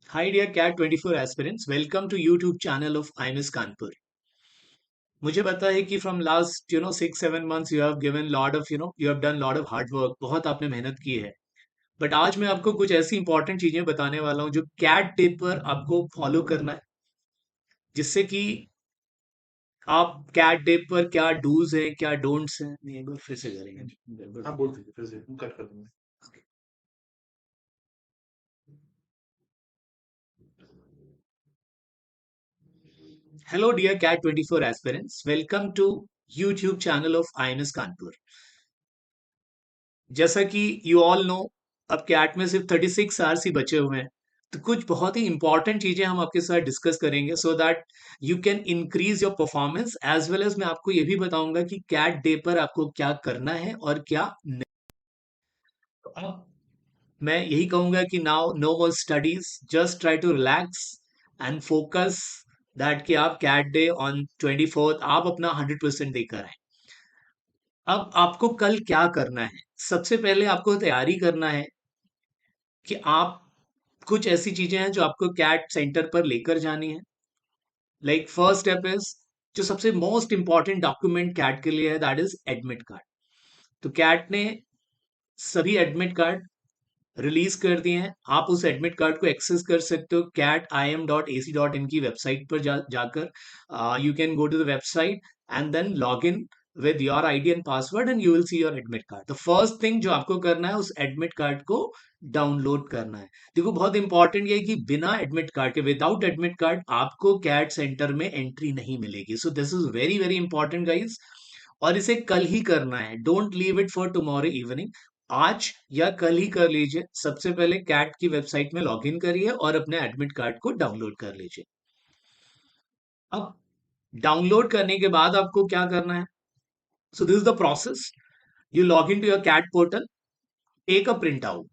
Hi dear CAT 24 aspirants, welcome to YouTube channel of IMS Kanpur. मुझे पता है कि from last 6-7 months you have given lot of you have done lot of hard work, बहुत आपने मेहनत की है. बट आज मैं आपको कुछ ऐसी इंपॉर्टेंट चीजें बताने वाला हूँ जो कैट डे पर आपको फॉलो करना है, जिससे कि आप कैट डे पर क्या डूज हैं क्या डोंट्स हैं. नहीं, एक बार फिर से करेंगे. हाँ बोल दीजिए, फिर से हम कट कर देंगे. Hello dear CAT 24 aspirants, welcome to YouTube channel of IMS Kanpur. जैसा कि यू ऑल नो, अब कैट में सिर्फ 36 आवर्स ही बचे हुए हैं, तो कुछ बहुत ही इंपॉर्टेंट चीजें हम आपके साथ डिस्कस करेंगे so that you can increase your performance as well as मैं आपको ये भी बताऊंगा कि कैट डे पर आपको क्या करना है और क्या नहीं. तो अब मैं यही कहूंगा कि now no more studies, just try to relax and focus that कि आप कैट डे ऑन 24th आप अपना 100% देकर आए. अब आपको कल क्या करना है? सबसे पहले आपको तैयारी करना है कि आप कुछ ऐसी चीजें हैं जो आपको कैट सेंटर पर लेकर जानी है. लाइक फर्स्ट स्टेप इज, जो सबसे मोस्ट इंपॉर्टेंट डॉक्यूमेंट कैट के लिए है, दैट इज एडमिट कार्ड. तो कैट ने सभी एडमिट कार्ड रिलीज कर दिए हैं. आप उस एडमिट कार्ड को एक्सेस कर सकते हो catim.ac.in की वेबसाइट पर जाकर. You can go to the website and then log in with your ID and password and you will see your admit card. The first thing जो आपको करना है, उस admit card को डाउनलोड करना है. देखो बहुत इंपॉर्टेंट ये है कि बिना एडमिट कार्ड के, विदाउट एडमिट कार्ड आपको कैट सेंटर में एंट्री नहीं मिलेगी. सो this is very very important guys, और इसे कल ही करना है. Don't leave it for tomorrow evening. आज या कल ही कर लीजिए. सबसे पहले कैट की वेबसाइट में लॉग इन करिए और अपने एडमिट कार्ड को डाउनलोड कर लीजिए. अब डाउनलोड करने के बाद आपको क्या करना है? सो this is the process. You log into your CAT portal, take a printout.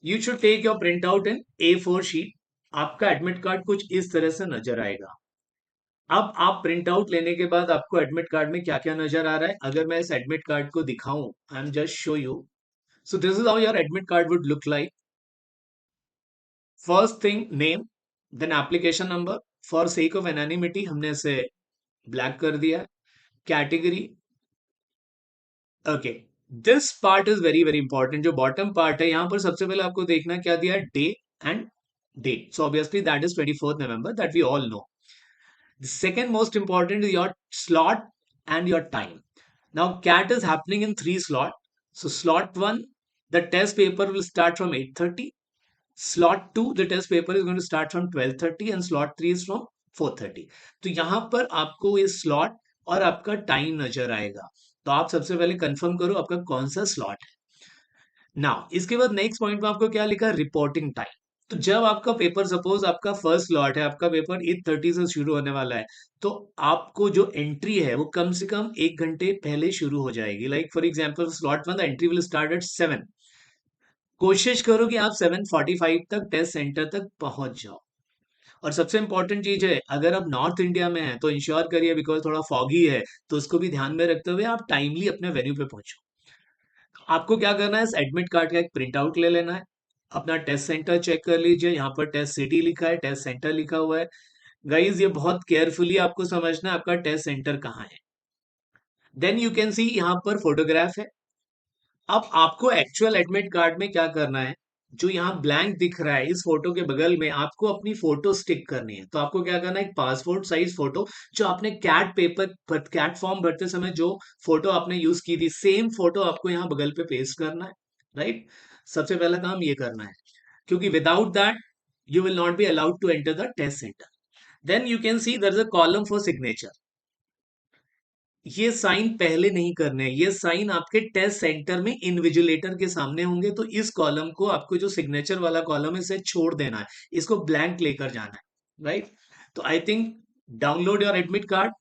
You should take your printout in A4 sheet. आपका एडमिट कार्ड कुछ इस तरह से नजर आएगा. अब आप प्रिंट आउट लेने के बाद आपको एडमिट कार्ड में क्या क्या नजर आ रहा है, अगर मैं इस एडमिट कार्ड को दिखाऊं, I am just show you. So this is how your admit card would look like. First thing, name, then application number. For sake of anonymity हमने इसे ब्लैक कर दिया है. Category, okay. This part is very very important. जो bottom part है, यहां पर सबसे पहले आपको देखना क्या दिया है, day and date. So obviously that is 24th November, that we all know. The second most important is your slot and your time. Now CAT is happening in 3 slots. So slot 1, the test paper will start from 8:30. Slot 2, the test paper is going to start from 12:30 and slot 3 is from 4:30. तो यहां पर आपको ये slot और आपका time नजर आएगा. तो आप सबसे पहले कंफर्म करो आपका कौन सा स्लॉट है. नाउ इसके बाद नेक्स्ट पॉइंट में आपको क्या लिखा है, रिपोर्टिंग टाइम. तो जब आपका पेपर, सपोज आपका फर्स्ट स्लॉट है, आपका पेपर 8:30 से शुरू होने वाला है, तो आपको जो एंट्री है वो कम से कम 1 घंटे पहले शुरू हो जाएगी. Like for example slot 1, the entry will start at 7. कोशिश करो कि आप 7:45 तक टेस्ट सेंटर तक पहुंच जाओ. और सबसे इंपॉर्टेंट चीज है, अगर आप नॉर्थ इंडिया में हैं तो इंश्योर करिए, बिकॉज थोड़ा फॉगी है, तो उसको भी ध्यान में रखते हुए आप टाइमली अपने वेन्यू पे पहुंचो. आपको क्या करना है, इस एडमिट कार्ड का एक प्रिंट आउट ले लेना है. अपना टेस्ट सेंटर चेक कर लीजिए. यहाँ पर टेस्ट सिटी लिखा है, टेस्ट सेंटर लिखा हुआ है. गाइज ये बहुत केयरफुली आपको समझना है आपका टेस्ट सेंटर कहाँ है. देन यू कैन सी यहाँ पर फोटोग्राफ है. अब आपको एक्चुअल एडमिट कार्ड में क्या करना है, जो यहाँ ब्लैंक दिख रहा है, इस फोटो के बगल में आपको अपनी फोटो स्टिक करनी है. तो आपको क्या करना है, एक पासपोर्ट साइज फोटो, जो आपने कैट पेपर पर कैट फॉर्म भरते समय जो फोटो आपने यूज की थी, सेम फोटो आपको यहाँ बगल पे पेस्ट करना है. राइट. सबसे पहला काम ये करना है, क्योंकि without that you will not be allowed to enter the test centre. Then you can see there is a column for signature. ये साइन पहले नहीं करने हैं, ये साइन आपके टेस्ट सेंटर में इन्विजिलेटर के सामने होंगे. तो इस कॉलम को, आपको जो सिग्नेचर वाला कॉलम है, इसे छोड़ देना है, इसको ब्लैंक लेकर जाना है. राइट. तो I think download your admit card,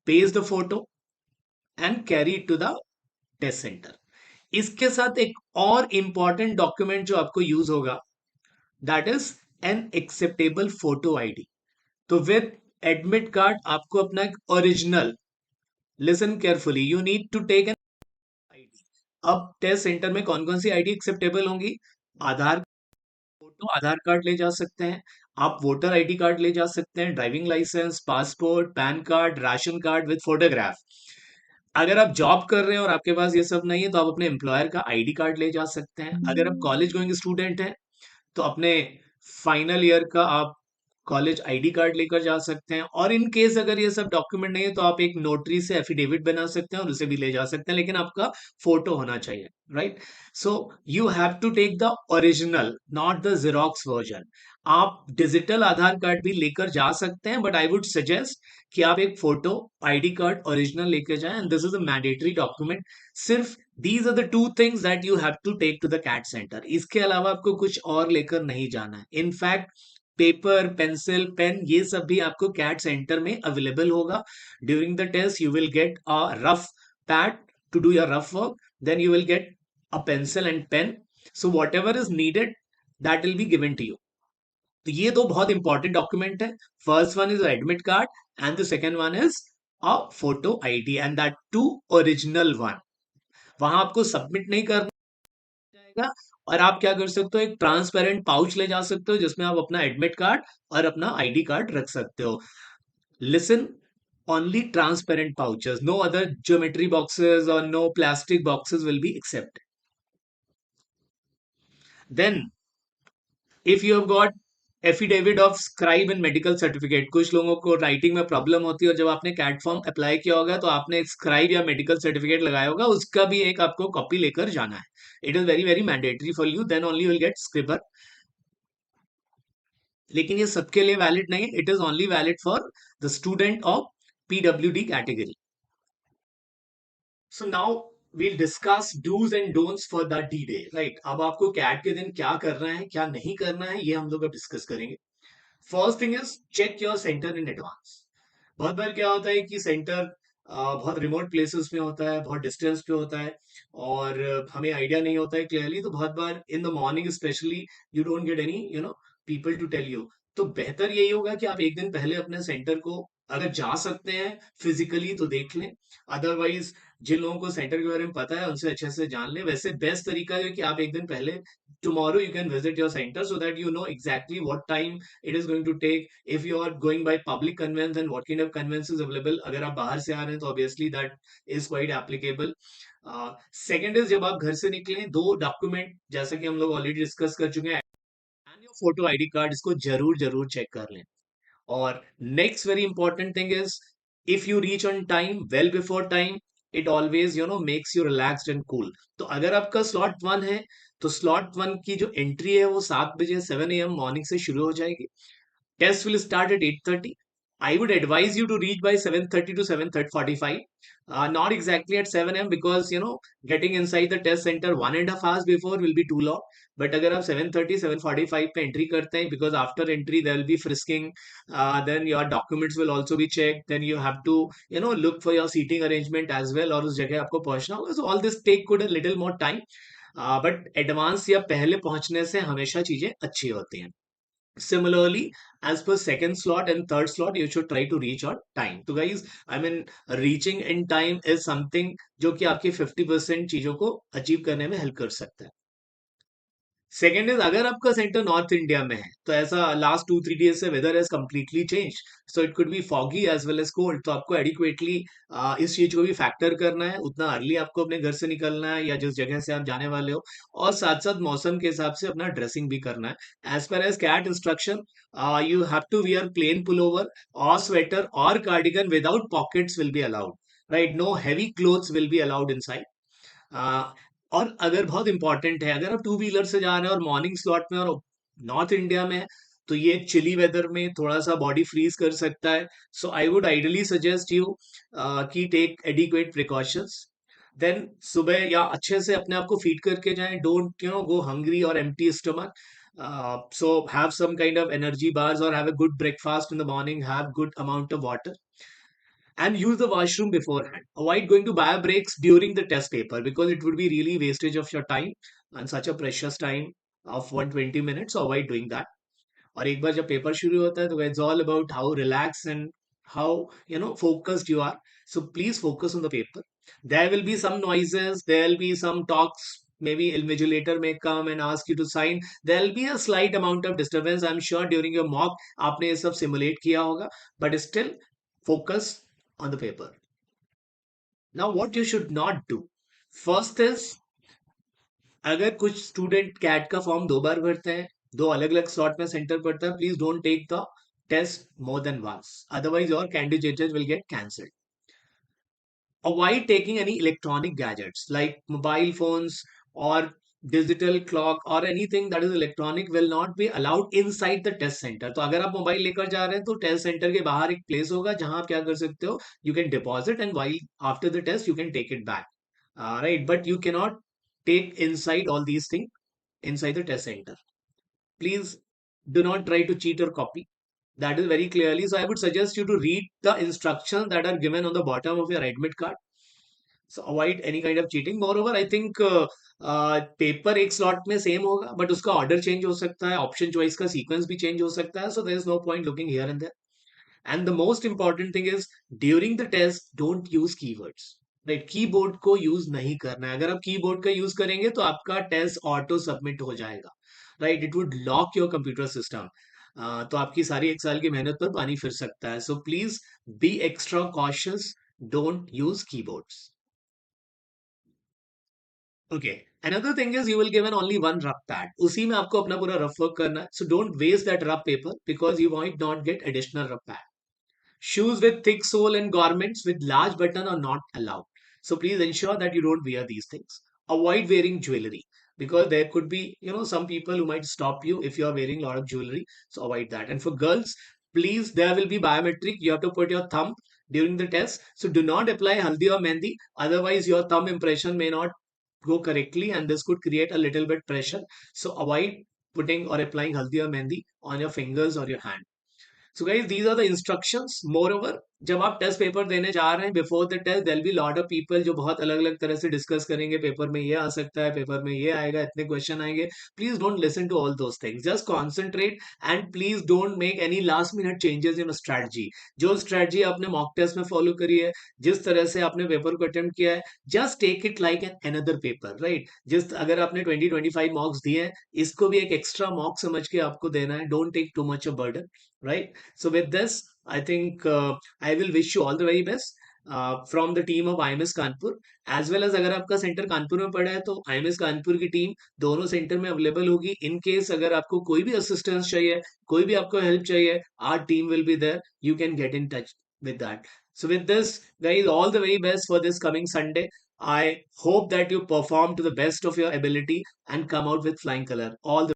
paste the photo and carry it to the test centre. इसके साथ एक और इंपॉर्टेंट डॉक्यूमेंट जो आपको यूज होगा, that is an acceptable photo ID. तो विद एडमिट कार्ड आपको अपना एक original, listen carefully, you need to take an ID. अब टेस्ट सेंटर में कौन कौन सी आईडी एक्सेप्टेबल होंगी, आधार फोटो आधार कार्ड ले जा सकते हैं, आप वोटर आईडी कार्ड ले जा सकते हैं, driving licence, passport, PAN card, ration card with photograph. अगर आप जॉब कर रहे हैं और आपके पास ये सब नहीं है तो आप अपने एम्प्लॉयर का आईडी कार्ड ले जा सकते हैं। अगर आप कॉलेज गोइंग स्टूडेंट हैं तो अपने फाइनल ईयर का आप कॉलेज आईडी कार्ड लेकर जा सकते हैं। और इन केस अगर ये सब डॉक्यूमेंट नहीं है तो आप एक नोटरी से एफिडेविट बना सकते हैं और उसे भी ले जा सकते हैं, लेकिन आपका फोटो होना चाहिए, right? So you have to take the original, not the xerox version. आप डिजिटल आधार कार्ड भी लेकर जा सकते हैं, बट आई वुड सजेस्ट कि आप एक फोटो आईडी कार्ड ओरिजिनल लेकर जाएं, and this is a mandatory document. सिर्फ these are the two things that you have to take to the CAT centre. इसके अलावा आपको कुछ और लेकर नहीं जाना है। इनफैक्ट पेपर, पेंसिल, पेन, ये सब भी आपको कैट सेंटर में अवेलेबल होगा। During the test you will get a rough pad to do your rough work, then you will get a pencil and pen. So whatever is needed that will be given to you. तो ये दो बहुत important document है। First one is admit card and the second one is a photo ID, and that two original one. वहां आपको submit नहीं करना जाएगा, और आप क्या कर सकते हो, एक ट्रांसपेरेंट पाउच ले जा सकते हो जिसमें आप अपना एडमिट कार्ड और अपना आईडी कार्ड रख सकते हो। Listen, only transparent pouches, no other geometry boxes or no plastic boxes will be accepted. Then if you have got affidavit of scribe and medical certificate, कुछ लोगों को राइटिंग में problem होती है और जब आपने कैट फॉर्म अप्लाई किया होगा तो आपने एक स्क्राइब या मेडिकल सर्टिफिकेट लगाया होगा, उसका भी एक आपको कॉपी लेकर जाना है। It is very very mandatory for you, then only will get scriber. लेकिन ये सबके लिए वैलिड नहीं, it is only valid for the student of PWD category. So now we'll discuss do's and don'ts for the D day, right? अब आपको cat के दिन क्या करना है, क्या नहीं करना है, ये हम लोग अब डिस्कस करेंगे। First thing is check your centre in advance. बहुत बार क्या होता है कि सेंटर बहुत रिमोट प्लेसेस में होता है, बहुत डिस्टेंस पे होता है, और हमें आइडिया नहीं होता है क्लियरली। तो बहुत बार in the morning specially you don't get any people to tell you. तो बेहतर यही होगा कि आप एक दिन पहले अपने सेंटर को, अगर जा सकते हैं फिजिकली तो देख लें, अदरवाइज जिन लोगों को सेंटर के बारे में पता है उनसे अच्छे से जान लें। वैसे बेस्ट तरीका है कि आप एक दिन पहले, tomorrow you can visit your center so that you know exactly what time it is going to take. If you are going by public conveyance and what kind of conveyance is available, अगर आप बाहर से आ रहे हैं तो obviously that is quite applicable. Second is, जब आप घर से निकलें, दो डॉक्यूमेंट जैसा कि हम लोग ऑलरेडी डिस्कस कर चुके हैं, and your photo ID card, इसको जरूर जरूर चेक कर लें। और next very important thing is, if you reach on time, well before time, it always makes you relaxed and cool. तो अगर आपका स्लॉट वन है तो स्लॉट वन की जो एंट्री है वो 7 बजे 7 AM मॉर्निंग से शुरू हो जाएगी। Test will start at 8:30. I would advise you to reach by 7:30 to 7:45. Not exactly at 7 a.m. because getting inside the test center 1.5 hours before will be too long. But अगर आप 7:30 7:45 पे entry करते हैं, because after entry there will be frisking, then your documents will also be checked. Then you have to look for your seating arrangement as well, और उस जगह आपको पहुंचना होगा. So all this take could a little more time. But advance या पहले पहुंचने से हमेशा चीजें अच्छी होती हैं। Similarly, as per second slot and third slot, you should try to reach on time. So guys, I mean, reaching in time is something जो कि आपकी 50% चीजों को अचीव करने में हेल्प कर सकता है। सेकेंड इज, अगर आपका सेंटर नॉर्थ इंडिया में है तो ऐसा लास्ट 2-3 डेज से weather has completely change, so it could be foggy as well as cold. तो आपको एडिक्वेटली इस चीज को भी फैक्टर करना है, उतना अर्ली आपको अपने घर से निकलना है या जिस जगह से आप जाने वाले हो, और साथ साथ मौसम के हिसाब से अपना ड्रेसिंग भी करना है। As per as CAT instruction, you have to wear plain pullover और स्वेटर और cardigan without pockets will be allowed, right? No heavy clothes will be allowed inside. और अगर बहुत इंपॉर्टेंट है, अगर आप टू व्हीलर से जा रहे हैं और मॉर्निंग स्लॉट में और नॉर्थ इंडिया में है, तो ये चिली वेदर में थोड़ा सा बॉडी फ्रीज कर सकता है। So I would ideally suggest you कि टेक एडिक्वेट प्रिकॉशंस। देन सुबह या अच्छे से अपने आप को फीड करके जाएं, डोंट गो हंग्री और empty stomach. So have some kind of energy bars or have a good breakfast in the morning, have good amount of water, and use the washroom beforehand. Avoid going to bio breaks during the test paper because it would be really wastage of your time and such a precious time of 120 minutes. So avoid doing that. और एक बार जब paper शुरू होता है तो it's all about how relaxed and how focused you are. So please focus on the paper. There will be some noises, there will be some talks maybe invigilator may come and ask you to sign. There'll be a slight amount of disturbance. I'm sure during your mock आपने ये सब simulate किया होगा, but still focus on the paper. Now, what you should not do. First is, अगर कुछ student cat का form 2 बार भरते हैं, 2 अलग अलग स्लॉट में सेंटर पड़ता है, please don't take the test more than once, otherwise your candidate will get cancelled. Avoid taking any electronic gadgets like mobile phones or digital clock or anything that is electronic will not be allowed inside the test center. तो अगर आप mobile लेकर जा रहे हैं तो test centre के बाहर एक प्लेस होगा जहां आप क्या कर सकते हो, you can deposit and while after the test you can take it back, right, but you cannot take inside all these things inside the test center. Please do not try to cheat or copy. That is very clearly. So I would suggest you to read the instructions that are given on the bottom of your admit card. So avoid any kind of cheating. Moreover, I think paper एक slot में same होगा but उसका order change हो सकता है, option choice का sequence भी change हो सकता है. So there is no point looking here and there. And the most important thing is during the test don't use keywords. Right, keyboard को यूज नहीं करना है. अगर आप कीबोर्ड का यूज करेंगे तो आपका टेस्ट ऑटो सबमिट हो जाएगा. Right, it would lock your computer system. तो आपकी सारी 1 साल की मेहनत पर पानी फिर सकता है. So please be extra cautious. Don't use keyboards. Okay. Another thing is you will given only one rough pad. उसी में आपको अपना पूरा rough work करना है. So don't waste that rough paper because you might not get additional rough pad. Shoes with thick sole and garments with large button are not allowed. So please ensure that you don't wear these things. Avoid wearing jewelry because there could be, some people who might stop you if you are wearing a lot of jewelry. So avoid that. And for girls, please, there will be biometric. You have to put your thumb during the test. So do not apply haldi or mehndi. Otherwise, your thumb impression may not go correctly and this could create a little bit pressure. So avoid putting or applying haldi or mehndi on your fingers or your hand. So guys, these are the instructions. Moreover, जब आप test paper देने जा रहे हैं before the test there be lot of people जो बहुत अलग अलग तरह से डिस्कस करेंगे, पेपर में ये आ सकता है, पेपर में ये आएगा, इतने क्वेश्चन आएंगे. Please don't listen to all those things, just concentrate and please don't make any last minute changes in strategy. जो स्ट्रैटेजी आपने मॉक टेस्ट में फॉलो करी है, जिस तरह से आपने पेपर को अटेम्प्ट किया है, just take it like an another paper. Right, जिस अगर आपने 20-25 मॉक्स दिए हैं, इसको भी एक एक्स्ट्रा मॉक समझ के आपको देना है. Don't take too much of burden. Right. So with this, I think I will wish you all the very best from the team of IMS Kanpur, as well as अगर आपका centre Kanpur में पड़ा है तो IMS कानपुर की team दोनों centre में available होगी. इन केस अगर आपको कोई भी असिस्टेंस चाहिए, कोई भी आपको हेल्प चाहिए, our team will be there. You can get in touch with that. So with this, guys, all the very best for this coming Sunday. I hope that you perform to the best of your ability and come out with flying color. All the